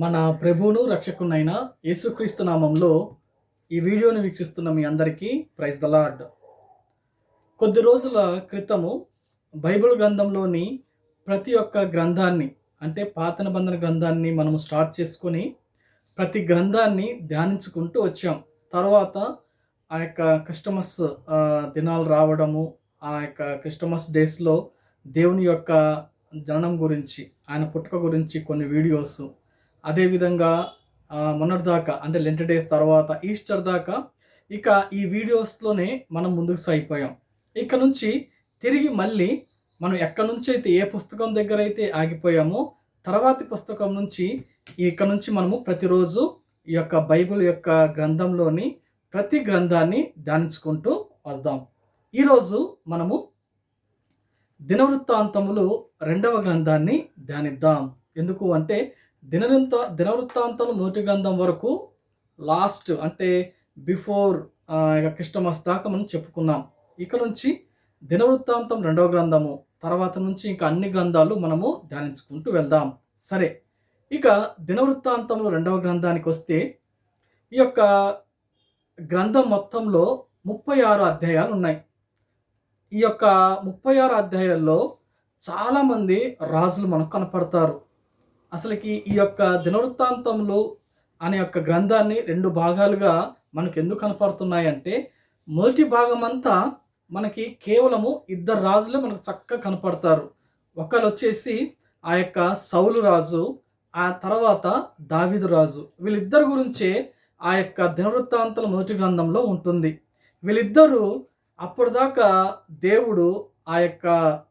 మన ప్రభువును రక్షకునైన యేసుక్రీస్తు నామంలో ఈ వీడియోని వీక్షిస్తున్న మీ అందరికీ ప్రైజ్ ద లార్డ్. కొద్ది రోజుల క్రితము బైబిల్ గ్రంథంలోని ప్రతి ఒక్క గ్రంథాన్ని అంటే పాత నిబంధన గ్రంథాన్ని మనము స్టార్ట్ చేసుకొని ప్రతి గ్రంథాన్ని ధ్యానించుకుంటూ వచ్చాం. తర్వాత ఆ యొక్క క్రిస్టమస్ దినాలు రావడము, ఆ యొక్క క్రిస్టమస్ డేస్లో దేవుని యొక్క జననం గురించి, ఆయన పుట్టుక గురించి కొన్ని వీడియోస్, అదేవిధంగా మొన్నటిదాకా అంటే లెంట్ డేస్ తర్వాత ఈస్టర్ దాకా ఇక ఈ వీడియోస్లోనే మనం ముందుకు సాగిపోయాం. ఇక నుంచి తిరిగి మళ్ళీ మనం ఎక్కడి నుంచి అయితే ఏ పుస్తకం దగ్గర అయితే ఆగిపోయామో తర్వాతి పుస్తకం నుంచి ఇక నుంచి మనము ప్రతిరోజు ఈ యొక్క బైబిల్ యొక్క గ్రంథంలోని ప్రతి గ్రంథాన్ని ధ్యానించుకుంటూ వద్దాం. ఈరోజు మనము దినవృత్తాంతములు 2వ గ్రంథాన్ని ధ్యానిద్దాం. ఎందుకు అంటే దినవృత్తాంతం మొదటి గ్రంథం వరకు లాస్ట్ అంటే బిఫోర్ క్రిస్టమస్ దాకా మనం చెప్పుకున్నాం. ఇక నుంచి దినవృత్తాంతం 2వ గ్రంథము తర్వాత నుంచి ఇంకా అన్ని గ్రంథాలు మనము ధ్యానించుకుంటూ వెళ్దాం. సరే, ఇక దినవృత్తాంతంలో 2వ గ్రంథానికి వస్తే ఈ యొక్క గ్రంథం మొత్తంలో 36 అధ్యాయాలు ఉన్నాయి. ఈ యొక్క 36 అధ్యాయాల్లో చాలామంది రాజులు మనకు కనపడతారు. అసలుకి ఈ యొక్క దినవృత్తాంతములు అనే యొక్క గ్రంథాన్ని 2 భాగాలుగా మనకు ఎందుకు కనపడుతున్నాయంటే, మొదటి భాగం అంతా మనకి కేవలము 2 రాజులే మనకు చక్కగా కనపడతారు. ఒకళ్ళు వచ్చేసి ఆ యొక్క సౌలు రాజు, ఆ తర్వాత దావీదు రాజు. వీళ్ళిద్దరి గురించే ఆ యొక్క దినవృత్తాంతాల మొదటి గ్రంథంలో ఉంటుంది. వీళ్ళిద్దరూ అప్పటిదాకా దేవుడు ఆ యొక్క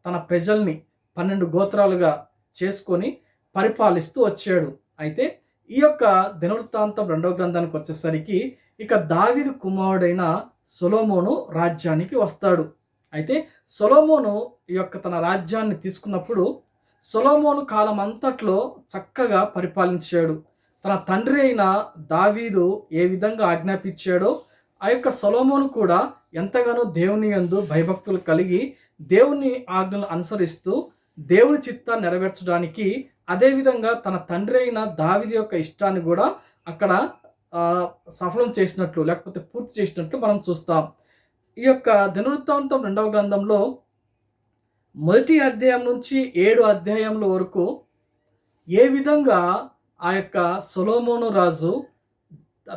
తన ప్రజల్ని 12 గోత్రాలుగా చేసుకొని పరిపాలిస్తూ వచ్చాడు. అయితే ఈ యొక్క దినవృత్తాంతం 2వ గ్రంథానికి వచ్చేసరికి ఇక దావీదు కుమారుడైన సొలొమోను రాజ్యానికి వస్తాడు. అయితే సొలొమోను ఈ యొక్క తన రాజ్యాన్ని తీసుకున్నప్పుడు సొలొమోను కాలం అంతట్లో చక్కగా పరిపాలించాడు. తన తండ్రి అయిన దావీదు ఏ విధంగా ఆజ్ఞాపించాడో ఆ యొక్క సొలొమోను కూడా ఎంతగానో దేవుని యందు భయభక్తులు కలిగి దేవుని ఆజ్ఞలు అనుసరిస్తూ దేవుని చిత్తాన్ని నెరవేర్చడానికి, అదేవిధంగా తన తండ్రి అయిన దావీదు యొక్క ఇష్టాన్ని కూడా అక్కడ సఫలం చేసినట్లు లేకపోతే పూర్తి చేసినట్లు మనం చూస్తాం. ఈ యొక్క దినవృత్తాంతం 2వ గ్రంథంలో మొదటి అధ్యాయం నుంచి 7 అధ్యాయముల వరకు ఏ విధంగా ఆ యొక్క సొలొమోను రాజు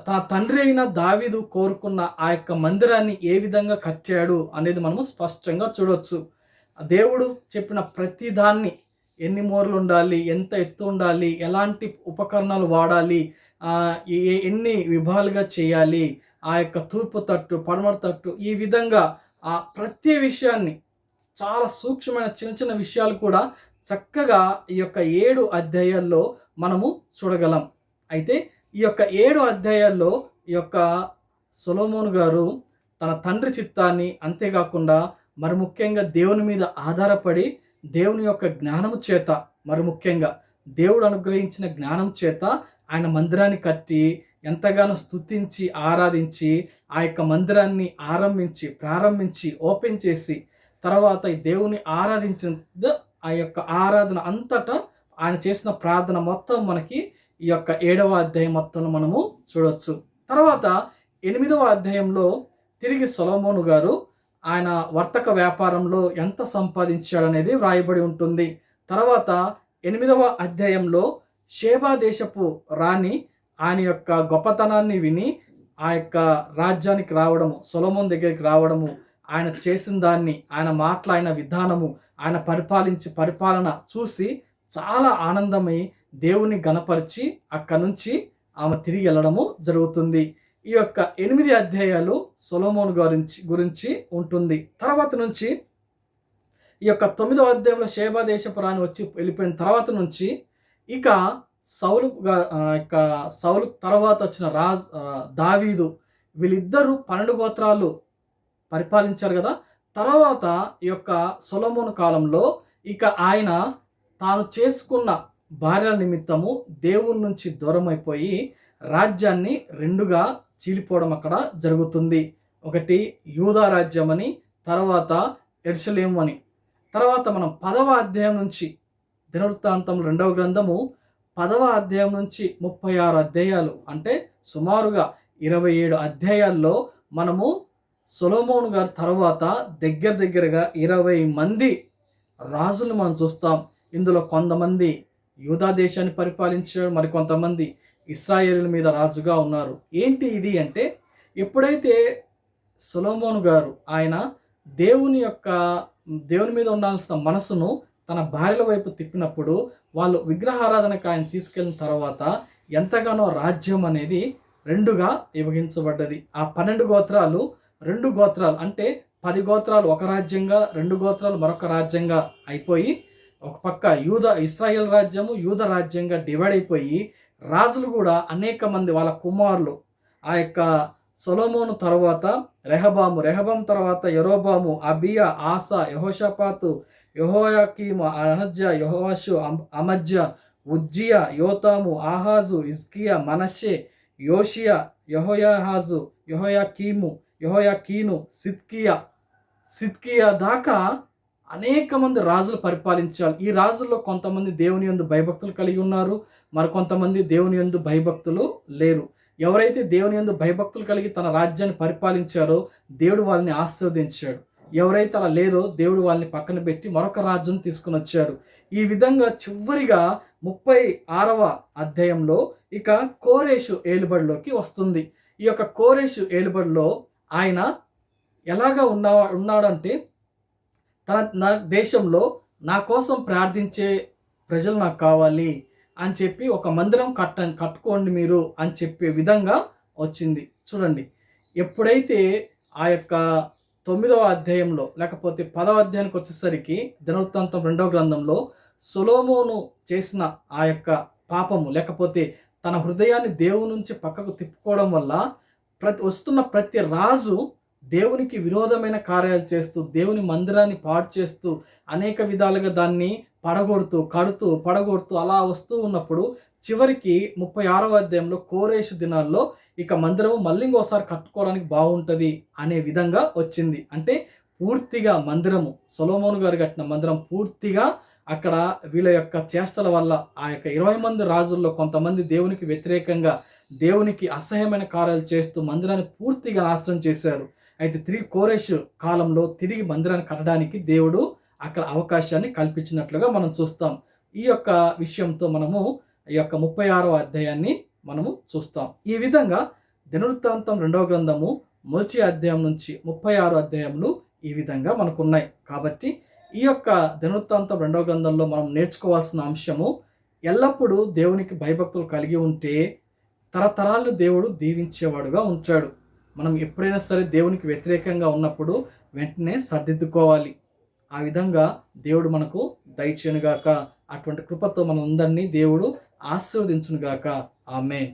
తన తండ్రి అయిన దావీదు కోరుకున్న ఆ యొక్క మందిరాన్ని ఏ విధంగా కట్టాడు అనేది మనము స్పష్టంగా చూడవచ్చు. దేవుడు చెప్పిన ప్రతి దాన్ని, ఎన్ని మూరలు ఉండాలి, ఎంత ఎత్తు ఉండాలి, ఎలాంటి ఉపకరణాలు వాడాలి, ఎన్ని విభాగాలుగా చేయాలి, ఆ యొక్క తూర్పు తట్టు పడమర తట్టు, ఈ విధంగా ఆ ప్రతి విషయాన్ని చాలా సూక్ష్మమైన చిన్న చిన్న విషయాలు కూడా చక్కగా ఈ యొక్క 7 అధ్యాయాల్లో మనము చూడగలం. అయితే ఈ యొక్క 7 అధ్యాయాల్లో ఈ యొక్క సొలొమోను గారు తన తండ్రి చిత్తాన్ని, అంతేకాకుండా మరి ముఖ్యంగా దేవుని మీద ఆధారపడి దేవుని యొక్క జ్ఞానము చేత, మరి ముఖ్యంగా దేవుడు అనుగ్రహించిన జ్ఞానం చేత ఆయన మందిరాన్ని కట్టి ఎంతగానో స్తుతించి ఆరాధించి ఆ యొక్క మందిరాన్ని ప్రారంభించి ఓపెన్ చేసి తర్వాత ఈ దేవుని ఆరాధించిన ఆ యొక్క ఆరాధన అంతటా ఆయన చేసిన ప్రార్థన మొత్తం మనకి ఈ యొక్క 7వ అధ్యాయం మొత్తం మనము చూడవచ్చు. తర్వాత 8వ అధ్యాయంలో తిరిగి సొలొమోను గారు ఆయన వర్తక వ్యాపారంలో ఎంత సంపాదించాడనేది వ్రాయబడి ఉంటుంది. తర్వాత 8వ అధ్యాయంలో షేబా దేశపు రాణి ఆయన యొక్క గొప్పతనాన్ని విని ఆ యొక్క రాజ్యానికి రావడము, సొలొమోను దగ్గరికి రావడము, ఆయన చేసిన దాన్ని, ఆయన మాట్లాడిన విధానము, ఆయన పరిపాలన చూసి చాలా ఆనందమై దేవుని గణపరిచి అక్కడి నుంచి ఆమె తిరిగి వెళ్ళడము జరుగుతుంది. ఈ యొక్క 8 అధ్యాయాలు సొలొమోను గురించి ఉంటుంది. తర్వాత నుంచి ఈ యొక్క 9వ అధ్యాయంలో షేబా దేశపు రాణి వచ్చి వెళ్ళిపోయిన తర్వాత నుంచి ఇక సౌలు తర్వాత వచ్చిన దావీదు, వీళ్ళిద్దరూ 12 గోత్రాలు పరిపాలించారు కదా. తర్వాత ఈ యొక్క సొలొమోను కాలంలో ఇక ఆయన తాను చేసుకున్న భార్యల నిమిత్తము దేవుని నుంచి దూరం అయిపోయి రాజ్యాన్ని 2గా చీలిపోవడం అక్కడ జరుగుతుంది. ఒకటి యూదా రాజ్యం అని, తర్వాత యెరూషలేము అని. తర్వాత మనం 10వ అధ్యాయం నుంచి దినవృత్తాంతం 2వ గ్రంథము 10వ అధ్యాయం నుంచి 36 అధ్యాయాలు అంటే సుమారుగా 27 అధ్యాయాల్లో మనము సొలొమోను గారి తర్వాత దగ్గరగా 20 మంది రాజులను మనం చూస్తాం. ఇందులో కొంతమంది యూదా దేశాన్ని పరిపాలించారు, మరికొంతమంది ఇశ్రాయేలుల మీద రాజుగా ఉన్నారు. ఏంటి ఇది అంటే, ఎప్పుడైతే సొలొమోను గారు ఆయన దేవుని మీద ఉండాల్సిన మనసును తన భార్యల వైపు తిప్పినప్పుడు, వాళ్ళు విగ్రహారాధనకు ఆయన తీసుకెళ్ళిన తర్వాత ఎంతగానో రాజ్యం అనేది రెండుగా విభజించబడ్డది. ఆ 12 గోత్రాలు 2 గోత్రాలు అంటే 10 గోత్రాలు ఒక రాజ్యంగా, 2 గోత్రాలు మరొక రాజ్యంగా అయిపోయి, ఒక పక్క ఇశ్రాయేల్ రాజ్యము యూద రాజ్యంగా డివైడ్ అయిపోయి, రాజులు కూడా అనేక మంది వాళ్ళ కుమారులు ఆ యొక్క సొలొమోను తర్వాత రెహబాం తర్వాత యరొబాము, అబియా, ఆసా, యెహోషాపాతు, యెహోయాకీము, అహజ్యా, యెహోవాషు, అమజ్యా, ఉజ్జియా, యోతాము, ఆహాజు, హిజ్కియా, మనష్షే, యోషియా, యెహోయాహాజు, యెహోయాకీను, సిద్కియా దాకా అనేక మంది రాజులు పరిపాలించారు. ఈ రాజుల్లో కొంతమంది దేవుని యందు భయభక్తులు కలిగి ఉన్నారు, మరికొంతమంది దేవుని యందు భయభక్తులు లేరు. ఎవరైతే దేవుని యందు భయభక్తులు కలిగి తన రాజ్యాన్ని పరిపాలించారో దేవుడు వాళ్ళని ఆశీర్వదించాడు. ఎవరైతే అలా లేరో దేవుడు వాళ్ళని పక్కన పెట్టి మరొక రాజ్యం తీసుకుని వచ్చాడు. ఈ విధంగా చివరిగా 36వ అధ్యాయంలో ఇక కోరేషు ఏలుబడిలోకి వస్తుంది. ఈ యొక్క కోరేషు ఏలుబడిలో ఆయన ఎలాగా ఉన్నాడంటే, నా దేశంలో నా కోసం ప్రార్థించే ప్రజలు నాకు కావాలి అని చెప్పి ఒక మందిరం కట్టుకోండి మీరు అని చెప్పే విధంగా వచ్చింది. చూడండి, ఎప్పుడైతే ఆ యొక్క 9వ అధ్యాయంలో లేకపోతే 10వ అధ్యాయానికి వచ్చేసరికి దినవృత్తాంతం 2వ గ్రంథంలో సొలొమోను చేసిన ఆ యొక్క పాపము లేకపోతే తన హృదయాన్ని దేవుని నుంచి పక్కకు తిప్పుకోవడం వల్ల వస్తున్న ప్రతి రాజు దేవునికి విరోధమైన కార్యాలు చేస్తూ, దేవుని మందిరాన్ని పాడు చేస్తూ, అనేక విధాలుగా దాన్ని పడగొడుతూ అలా వస్తూ ఉన్నప్పుడు చివరికి 36వ అధ్యాయంలో కోరేషు దినాల్లో ఇక మందిరము మళ్ళీ ఇంకోసారి కట్టుకోవడానికి బాగుంటుంది అనే విధంగా వచ్చింది. అంటే పూర్తిగా మందిరము, సొలొమోను గారు కట్టిన మందిరం పూర్తిగా అక్కడ వీళ్ళ యొక్క చేష్టల వల్ల ఆ యొక్క 20 మంది రాజుల్లో కొంతమంది దేవునికి వ్యతిరేకంగా, దేవునికి అసహ్యమైన కార్యాలు చేస్తూ మందిరాన్ని పూర్తిగా నాశనం చేశారు. అయితే కోరేషు కాలంలో తిరిగి మందిరాన్ని కట్టడానికి దేవుడు అక్కడ అవకాశాన్ని కల్పించినట్లుగా మనం చూస్తాం. ఈ యొక్క విషయంతో మనము ఈ యొక్క 36వ అధ్యాయాన్ని మనము చూస్తాం. ఈ విధంగా దినవృత్తాంతం 2వ గ్రంథము 1వ అధ్యాయం నుంచి 36 అధ్యాయములు ఈ విధంగా మనకున్నాయి. కాబట్టి ఈ యొక్క దినవృత్తాంతం 2వ గ్రంథంలో మనం నేర్చుకోవాల్సిన అంశము, ఎల్లప్పుడూ దేవునికి భయభక్తులు కలిగి ఉంటే తరతరాలను దేవుడు దీవించేవాడుగా ఉంటాడు. మనం ఎప్పుడైనా సరే దేవునికి వ్యతిరేకంగా ఉన్నప్పుడు వెంటనే సర్దిద్దుకోవాలి. ఆ విధంగా దేవుడు మనకు దయచేయునుగాక. అటువంటి కృపతో మనందరినీ దేవుడు ఆశీర్వదించునుగాక. ఆమేన్.